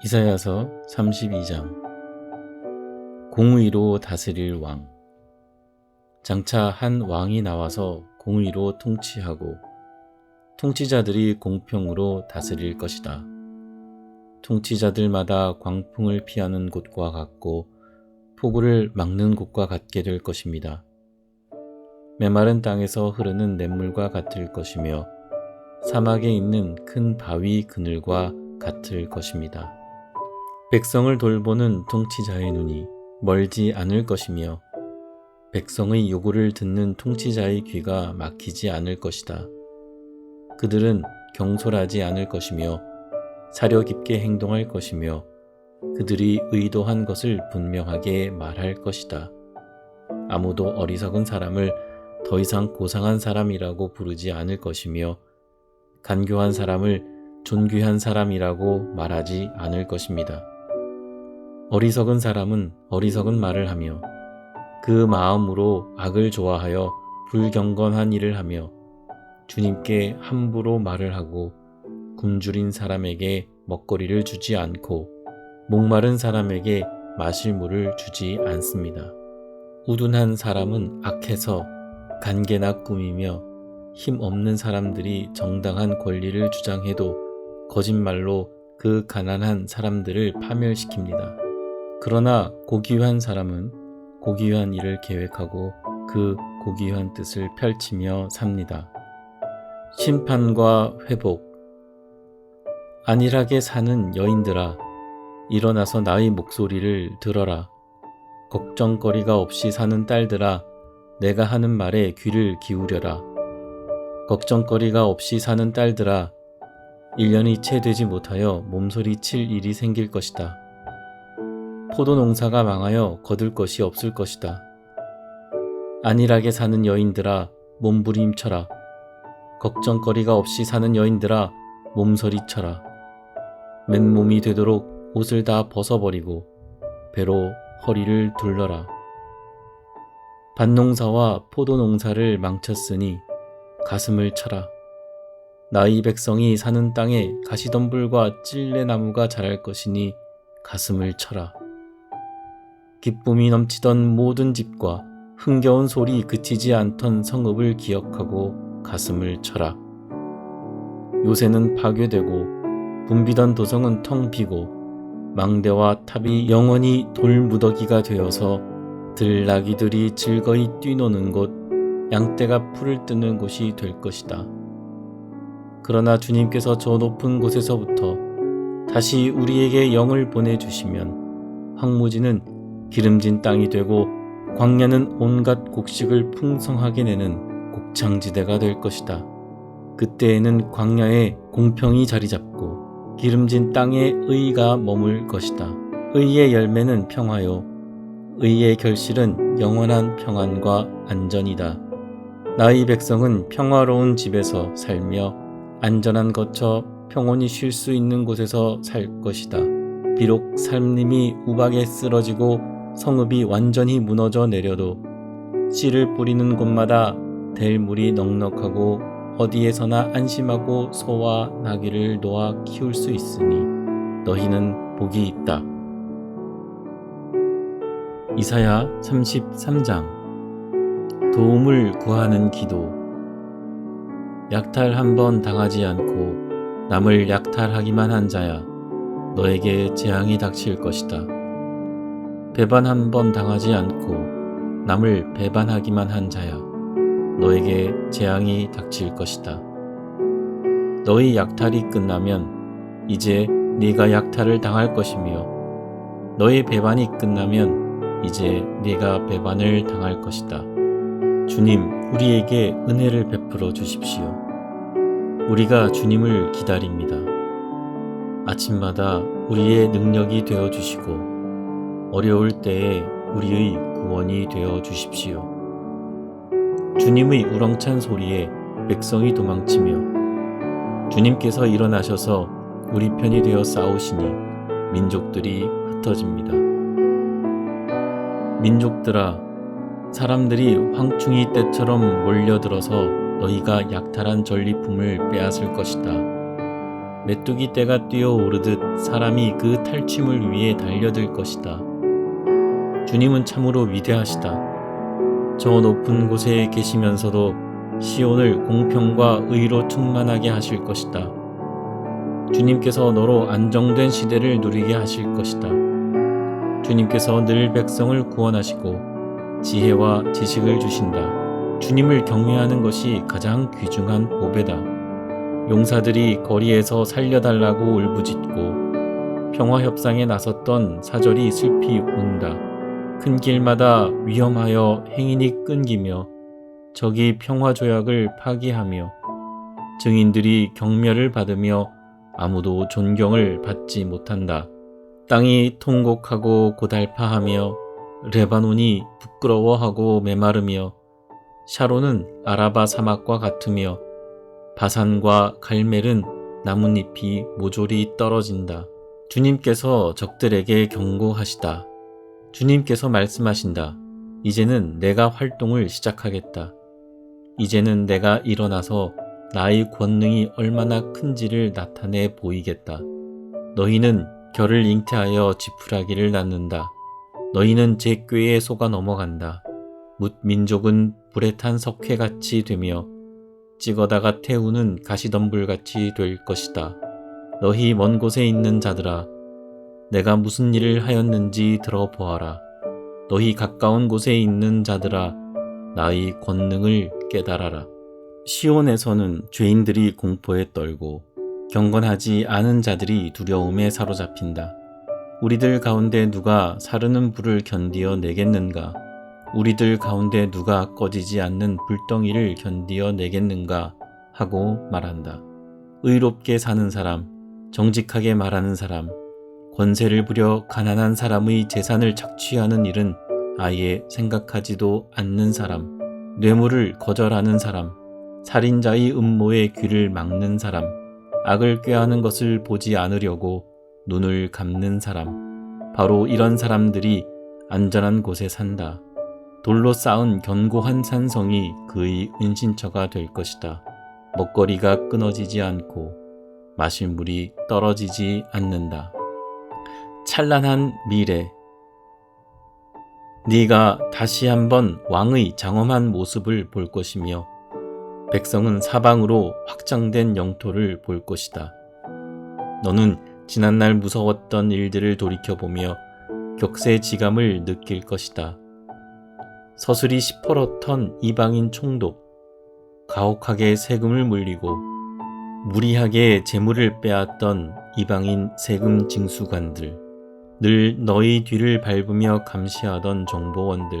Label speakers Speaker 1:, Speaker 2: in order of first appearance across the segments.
Speaker 1: 이사야서 32장. 공의로 다스릴 왕. 장차 한 왕이 나와서 공의로 통치하고 통치자들이 공평으로 다스릴 것이다. 통치자들마다 광풍을 피하는 곳과 같고 폭우를 막는 곳과 같게 될 것입니다. 메마른 땅에서 흐르는 냇물과 같을 것이며 사막에 있는 큰 바위 그늘과 같을 것입니다. 백성을 돌보는 통치자의 눈이 멀지 않을 것이며 백성의 요구를 듣는 통치자의 귀가 막히지 않을 것이다. 그들은 경솔하지 않을 것이며 사려 깊게 행동할 것이며 그들이 의도한 것을 분명하게 말할 것이다. 아무도 어리석은 사람을 더 이상 고상한 사람이라고 부르지 않을 것이며 간교한 사람을 존귀한 사람이라고 말하지 않을 것입니다. 어리석은 사람은 어리석은 말을 하며 그 마음으로 악을 좋아하여 불경건한 일을 하며 주님께 함부로 말을 하고 굶주린 사람에게 먹거리를 주지 않고 목마른 사람에게 마실 물을 주지 않습니다. 우둔한 사람은 악해서 간계나 꾸미며 힘없는 사람들이 정당한 권리를 주장해도 거짓말로 그 가난한 사람들을 파멸시킵니다. 그러나 고귀한 사람은 고귀한 일을 계획하고 그 고귀한 뜻을 펼치며 삽니다. 심판과 회복. 안일하게 사는 여인들아, 일어나서 나의 목소리를 들어라. 걱정거리가 없이 사는 딸들아, 내가 하는 말에 귀를 기울여라. 걱정거리가 없이 사는 딸들아, 1년이 채 되지 못하여 몸소리 칠 일이 생길 것이다. 포도 농사가 망하여 거둘 것이 없을 것이다. 안일하게 사는 여인들아, 몸부림쳐라. 걱정거리가 없이 사는 여인들아, 몸서리쳐라. 맨몸이 되도록 옷을 다 벗어버리고 배로 허리를 둘러라. 밭농사와 포도농사를 망쳤으니 가슴을 쳐라. 나의 백성이 사는 땅에 가시덤불과 찔레나무가 자랄 것이니 가슴을 쳐라. 기쁨이 넘치던 모든 집과 흥겨운 소리 그치지 않던 성읍을 기억하고 가슴을 쳐라. 요새는 파괴되고 붐비던 도성은 텅 비고 망대와 탑이 영원히 돌무더기가 되어서 들나귀들이 즐거이 뛰노는 곳, 양떼가 풀을 뜨는 곳이 될 것이다. 그러나 주님께서 저 높은 곳에서부터 다시 우리에게 영을 보내주시면 황무지는 기름진 땅이 되고 광야는 온갖 곡식을 풍성하게 내는 곡창지대가 될 것이다. 그때에는 광야에 공평이 자리 잡고 기름진 땅에 의가 머물 것이다. 의의 열매는 평화요, 의의 결실은 영원한 평안과 안전이다. 나의 백성은 평화로운 집에서 살며 안전한 거처 평온히 쉴 수 있는 곳에서 살 것이다. 비록 살림이 우박에 쓰러지고 성읍이 완전히 무너져 내려도 씨를 뿌리는 곳마다 댈 물이 넉넉하고 어디에서나 안심하고 소와 나귀를 놓아 키울 수 있으니 너희는 복이 있다. 이사야 33장. 도움을 구하는 기도. 약탈 한 번 당하지 않고 남을 약탈하기만 한 자야, 너에게 재앙이 닥칠 것이다. 배반 한 번 당하지 않고 남을 배반하기만 한 자야, 너에게 재앙이 닥칠 것이다. 너희 약탈이 끝나면 이제 네가 약탈을 당할 것이며 너희 배반이 끝나면 이제 네가 배반을 당할 것이다. 주님, 우리에게 은혜를 베풀어 주십시오. 우리가 주님을 기다립니다. 아침마다 우리의 능력이 되어 주시고 어려울 때에 우리의 구원이 되어 주십시오. 주님의 우렁찬 소리에 백성이 도망치며 주님께서 일어나셔서 우리 편이 되어 싸우시니 민족들이 흩어집니다. 민족들아, 사람들이 황충이 때처럼 몰려들어서 너희가 약탈한 전리품을 빼앗을 것이다. 메뚜기 떼가 뛰어오르듯 사람이 그 탈취물 위에 달려들 것이다. 주님은 참으로 위대하시다. 저 높은 곳에 계시면서도 시온을 공평과 의로 충만하게 하실 것이다. 주님께서 너로 안정된 시대를 누리게 하실 것이다. 주님께서 늘 백성을 구원하시고 지혜와 지식을 주신다. 주님을 경외하는 것이 가장 귀중한 보배다. 용사들이 거리에서 살려달라고 울부짖고 평화협상에 나섰던 사절이 슬피 운다. 큰 길마다 위험하여 행인이 끊기며 적이 평화조약을 파기하며 증인들이 경멸을 받으며 아무도 존경을 받지 못한다. 땅이 통곡하고 고달파하며 레바논이 부끄러워하고 메마르며 샤론은 아라바 사막과 같으며 바산과 갈멜은 나뭇잎이 모조리 떨어진다. 주님께서 적들에게 경고하시다. 주님께서 말씀하신다. 이제는 내가 활동을 시작하겠다. 이제는 내가 일어나서 나의 권능이 얼마나 큰지를 나타내 보이겠다. 너희는 결을 잉태하여 지푸라기를 낳는다. 너희는 제 꾀에 속아 넘어간다. 뭇 민족은 불에 탄 석회같이 되며 찍어다가 태우는 가시덤불같이 될 것이다. 너희 먼 곳에 있는 자들아, 내가 무슨 일을 하였는지 들어보아라. 너희 가까운 곳에 있는 자들아, 나의 권능을 깨달아라. 시온에서는 죄인들이 공포에 떨고 경건하지 않은 자들이 두려움에 사로잡힌다. 우리들 가운데 누가 사르는 불을 견디어 내겠는가? 우리들 가운데 누가 꺼지지 않는 불덩이를 견디어 내겠는가? 하고 말한다. 의롭게 사는 사람, 정직하게 말하는 사람, 권세를 부려 가난한 사람의 재산을 착취하는 일은 아예 생각하지도 않는 사람, 뇌물을 거절하는 사람, 살인자의 음모에 귀를 막는 사람, 악을 꾀하는 것을 보지 않으려고 눈을 감는 사람, 바로 이런 사람들이 안전한 곳에 산다. 돌로 쌓은 견고한 산성이 그의 은신처가 될 것이다. 먹거리가 끊어지지 않고 마실 물이 떨어지지 않는다. 찬란한 미래. 네가 다시 한번 왕의 장엄한 모습을 볼 것이며 백성은 사방으로 확장된 영토를 볼 것이다. 너는 지난날 무서웠던 일들을 돌이켜보며 격세지감을 느낄 것이다. 서슬이 시퍼렇던 이방인 총독, 가혹하게 세금을 물리고 무리하게 재물을 빼앗던 이방인 세금 징수관들, 늘 너희 뒤를 밟으며 감시하던 정보원들,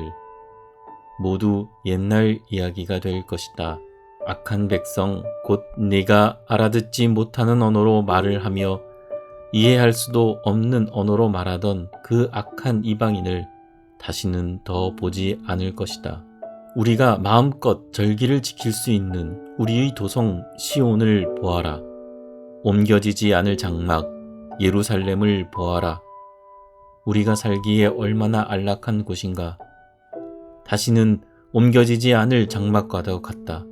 Speaker 1: 모두 옛날 이야기가 될 것이다. 악한 백성, 곧 네가 알아듣지 못하는 언어로 말을 하며 이해할 수도 없는 언어로 말하던 그 악한 이방인을 다시는 더 보지 않을 것이다. 우리가 마음껏 절기를 지킬 수 있는 우리의 도성 시온을 보아라. 옮겨지지 않을 장막 예루살렘을 보아라. 우리가 살기에 얼마나 안락한 곳인가. 다시는 옮겨지지 않을 장막과도 같다.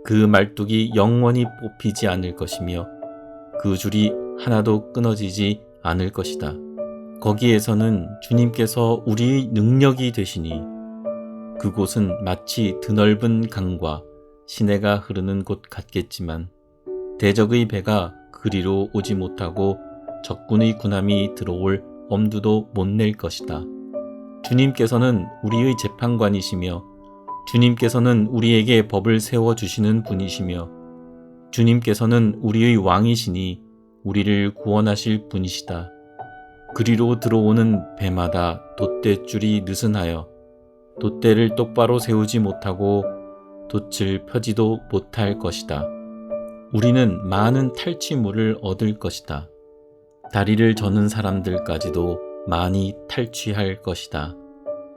Speaker 1: 그 말뚝이 영원히 뽑히지 않을 것이며 그 줄이 하나도 끊어지지 않을 것이다. 거기에서는 주님께서 우리의 능력이 되시니 그곳은 마치 드넓은 강과 시내가 흐르는 곳 같겠지만 대적의 배가 그리로 오지 못하고 적군의 군함이 들어올 엄두도 못 낼 것이다. 주님께서는 우리의 재판관이시며 주님께서는 우리에게 법을 세워주시는 분이시며 주님께서는 우리의 왕이시니 우리를 구원하실 분이시다. 그리로 들어오는 배마다 돛대줄이 느슨하여 돛대를 똑바로 세우지 못하고 돛을 펴지도 못할 것이다. 우리는 많은 탈취물을 얻을 것이다. 다리를 저는 사람들까지도 많이 탈취할 것이다.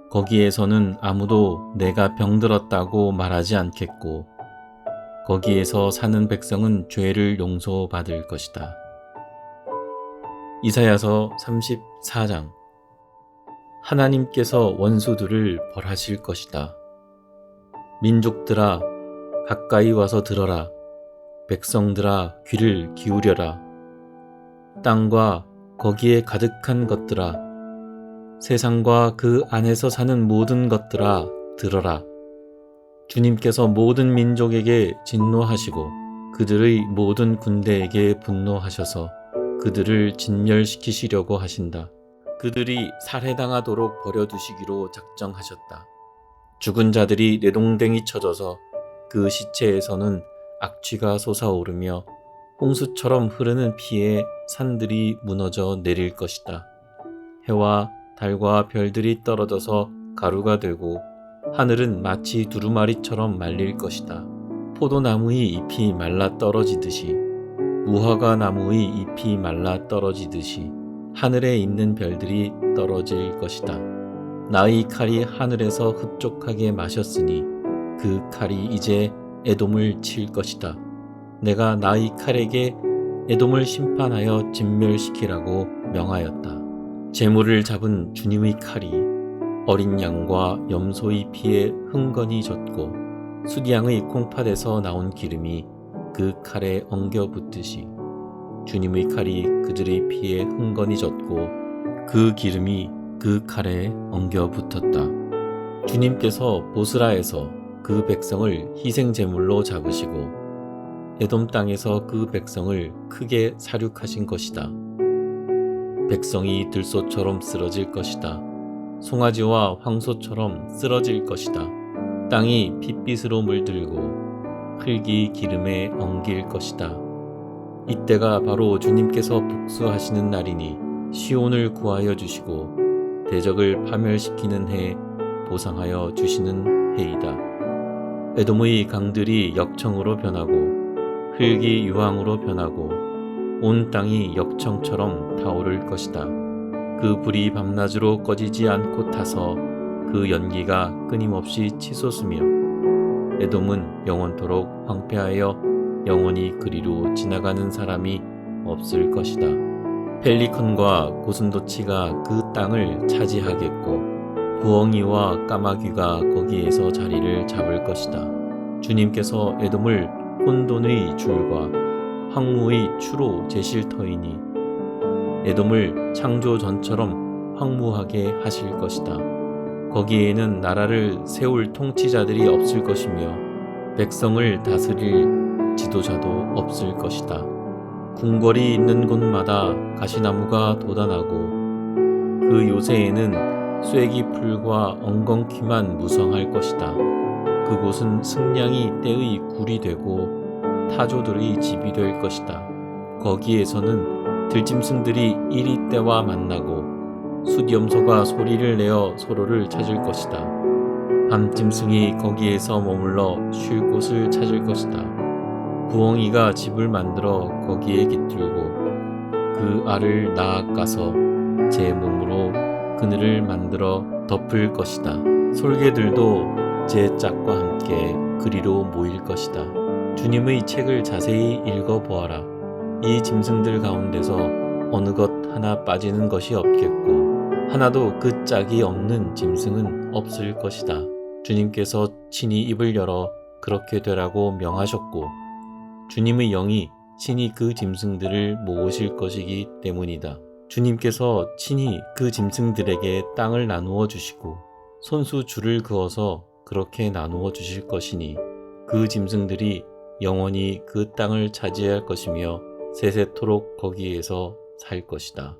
Speaker 1: 거기에서는 아무도 내가 병들었다고 말하지 않겠고 거기에서 사는 백성은 죄를 용서받을 것이다. 이사야서 34장. 하나님께서 원수들을 벌하실 것이다. 민족들아 가까이 와서 들어라. 백성들아 귀를 기울여라. 땅과 거기에 가득한 것들아, 세상과 그 안에서 사는 모든 것들아 들어라. 주님께서 모든 민족에게 진노하시고 그들의 모든 군대에게 분노하셔서 그들을 진멸시키시려고 하신다. 그들이 살해당하도록 버려두시기로 작정하셨다. 죽은 자들이 내동댕이 쳐져서 그 시체에서는 악취가 솟아오르며 홍수처럼 흐르는 피에 산들이 무너져 내릴 것이다. 해와 달과 별들이 떨어져서 가루가 되고 하늘은 마치 두루마리처럼 말릴 것이다. 포도나무의 잎이 말라 떨어지듯이, 무화과 나무의 잎이 말라 떨어지듯이 하늘에 있는 별들이 떨어질 것이다. 나의 칼이 하늘에서 흡족하게 마셨으니 그 칼이 이제 에돔을 칠 것이다. 내가 나의 칼에게 에돔을 심판하여 진멸시키라고 명하였다. 재물을 잡은 주님의 칼이 어린 양과 염소의 피에 흥건히 젖고 수디양의 콩팥에서 나온 기름이 그 칼에 엉겨 붙듯이 주님의 칼이 그들의 피에 흥건히 젖고 그 기름이 그 칼에 엉겨 붙었다. 주님께서 보스라에서 그 백성을 희생 제물로 잡으시고 에돔 땅에서 그 백성을 크게 사륙하신 것이다. 백성이 들소처럼 쓰러질 것이다. 송아지와 황소처럼 쓰러질 것이다. 땅이 핏빛으로 물들고 흙이 기름에 엉길 것이다. 이때가 바로 주님께서 복수하시는 날이니 시온을 구하여 주시고 대적을 파멸시키는 해 보상하여 주시는 해이다. 에돔의 강들이 역청으로 변하고 흙이 유황으로 변하고 온 땅이 역청처럼 타오를 것이다. 그 불이 밤낮으로 꺼지지 않고 타서 그 연기가 끊임없이 치솟으며 에돔은 영원토록 황폐하여 영원히 그리로 지나가는 사람이 없을 것이다. 펠리컨과 고슴도치가 그 땅을 차지하겠고 부엉이와 까마귀가 거기에서 자리를 잡을 것이다. 주님께서 에돔을 혼돈의 줄과 황무의 추로 재실 터이니 에돔을 창조 전처럼 황무하게 하실 것이다. 거기에는 나라를 세울 통치자들이 없을 것이며 백성을 다스릴 지도자도 없을 것이다. 궁궐이 있는 곳마다 가시나무가 돋아나고 그 요새에는 쐐기 풀과 엉겅퀴만 무성할 것이다. 그곳은 승냥이 떼의 굴이 되고 타조들의 집이 될 것이다. 거기에서는 들짐승들이 이리 떼와 만나고 숫염소가 소리를 내어 서로를 찾을 것이다. 밤짐승이 거기에서 머물러 쉴 곳을 찾을 것이다. 부엉이가 집을 만들어 거기에 깃들고 그 알을 낳아 까서 제 몸으로 그늘을 만들어 덮을 것이다. 솔개들도 제 짝과 함께 그리로 모일 것이다. 주님의 책을 자세히 읽어보아라. 이 짐승들 가운데서 어느 것 하나 빠지는 것이 없겠고 하나도 그 짝이 없는 짐승은 없을 것이다. 주님께서 친히 입을 열어 그렇게 되라고 명하셨고 주님의 영이 친히 그 짐승들을 모으실 것이기 때문이다. 주님께서 친히 그 짐승들에게 땅을 나누어 주시고 손수 줄을 그어서 그렇게 나누어 주실 것이니 그 짐승들이 영원히 그 땅을 차지할 것이며 세세토록 거기에서 살 것이다.